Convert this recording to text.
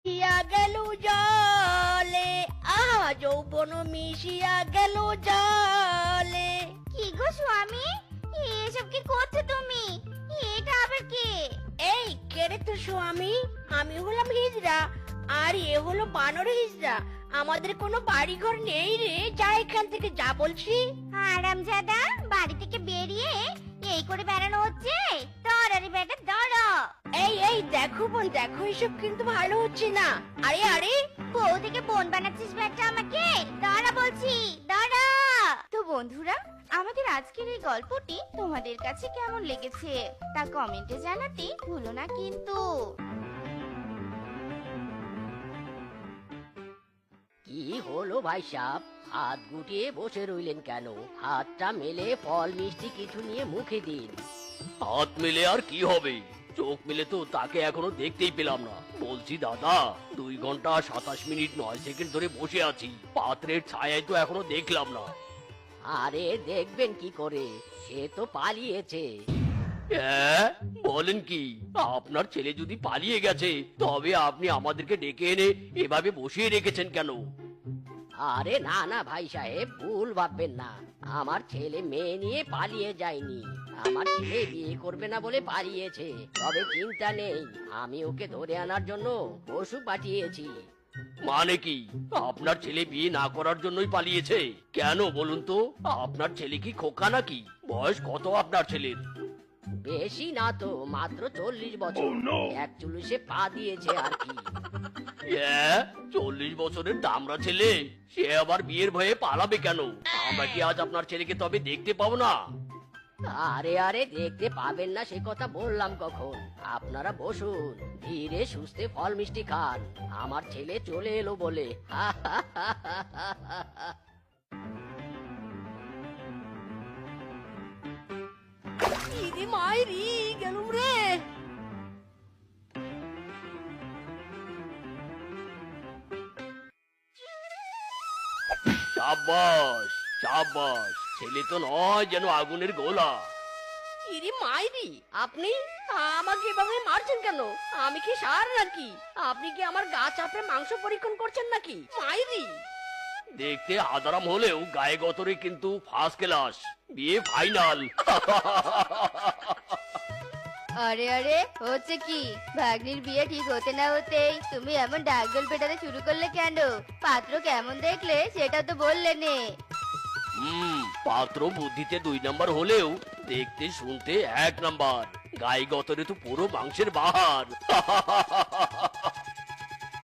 মিশিয়া গেল জলে, আহা যৌবন মিশিয়া গেল জলে। কি গো স্বামী, এসব কি করছো তুমি? এটা আবার কে? এই কেড়ে তো স্বামী, আমি হলাম হিজড়া, আর এ হলো বানর হিজড়া। আমাদের কোনো বাড়ি ঘর নেই রে, যা এখান থেকে যা বলছি। হারামজাদা, বাড়ি থেকে বেরিয়ে এই করে বেড়ানো হচ্ছে? দৌড়ারে বেটা দৌড়ো। এই এই দেখো বোন দেখো, এসব কিন্তু ভালো হচ্ছে না। আরে আরে, বউ থেকে বোন বানাচ্ছিস বেটা আমাকে? দাঁড়া বলছি, দাঁড়া। তো বন্ধুরা, আমাদের আজকের এই গল্পটি তোমাদের কাছে কেমন লেগেছে তা কমেন্টে জানাতে ভুলো না কিন্তু। কি হলো ভাই সাহেব, হাত গুটিয়ে বসে রইলেন কেন? হাতটা মেলে ফল মিষ্টি কিছু নিয়ে মুখে দিন। হাত মেলে আর কি হবে, চোখ মেলে তো তাকে এখনো দেখতেই পেলাম না। বলছি দাদা, 2 ঘন্টা 27 মিনিট 9 সেকেন্ড ধরে বসে আছি, পাত্রের ছায়ায় তো এখনো দেখলাম না। আরে দেখবেন কি করে, সে তো পালিয়েছে। বলেন কি, আপনার ছেলে যদি পালিয়ে গেছে, তবে আপনি আমাদেরকে ডেকে এনে এভাবে বসিয়ে রেখেছেন কেন? আরে না না ভাই সাহেব, ভুল ভাববেন না। আমার ছেলে মেয়ে নিয়ে পালিয়ে যায়নি, আমার ছেলে বিয়ে করবে না বলে পালিয়েছে। তবে চিন্তা নেই, আমি ওকে ধরে আনার জন্য পশু পাঠিয়েছি। মানে কি, আপনার ছেলে বিয়ে না করার জন্যই পালিয়েছে? কেন বলুন তো, আপনার ছেলে কি খোকা নাকি? বয়স কত আপনার ছেলের? বেশি না তো, মাত্র 40 বছর। এক চুলুসে পা দিয়েছে আর কি। 40 বছরের দামড়া ছেলে, সে আবার বিয়ের ভয়ে পালাবে কেন? আমরা কি আজ আপনার ছেলেকে তবে দেখতে পাবো না? আরে আরে, দেখতে পাবেন না সে কথা বললাম কখন? আপনারা বসুন, ধীরে সুস্থে ফল মিষ্টি খান। আমার ছেলে চলে এলো বলে। ইরে মাইরি গেলুম রে। সাবাস সাবাস, ছেলে তো নয় যেন আগুনের গোলা। ইরে মাইরি, আপনি আমাকে এভাবে মারছেন কেন? আমি কি সার নাকি? আপনি কি আমার গা চাপড়ে মাংস পরীক্ষণ করছেন নাকি মাইরি? দেখতে আদারাম হলেও গায়ে গতরে কিন্তু ফার্স্ট ক্লাস, বিয়ে ফাইনাল। আরে আরে, হচ্ছে কি? ভাগ্নির বিয়ে ঠিক হতে না হতেই তুমি এমন ডাকডোল পেটাতে শুরু করলে কেন? পাত্র কেমন দেখলে সেটা তো বললে নে। পাত্র বুদ্ধিতে 2 নাম্বার হলেও দেখতে শুনতে 1 নাম্বার। গায়ে গতরে তো পুরো মাংসের বাহার।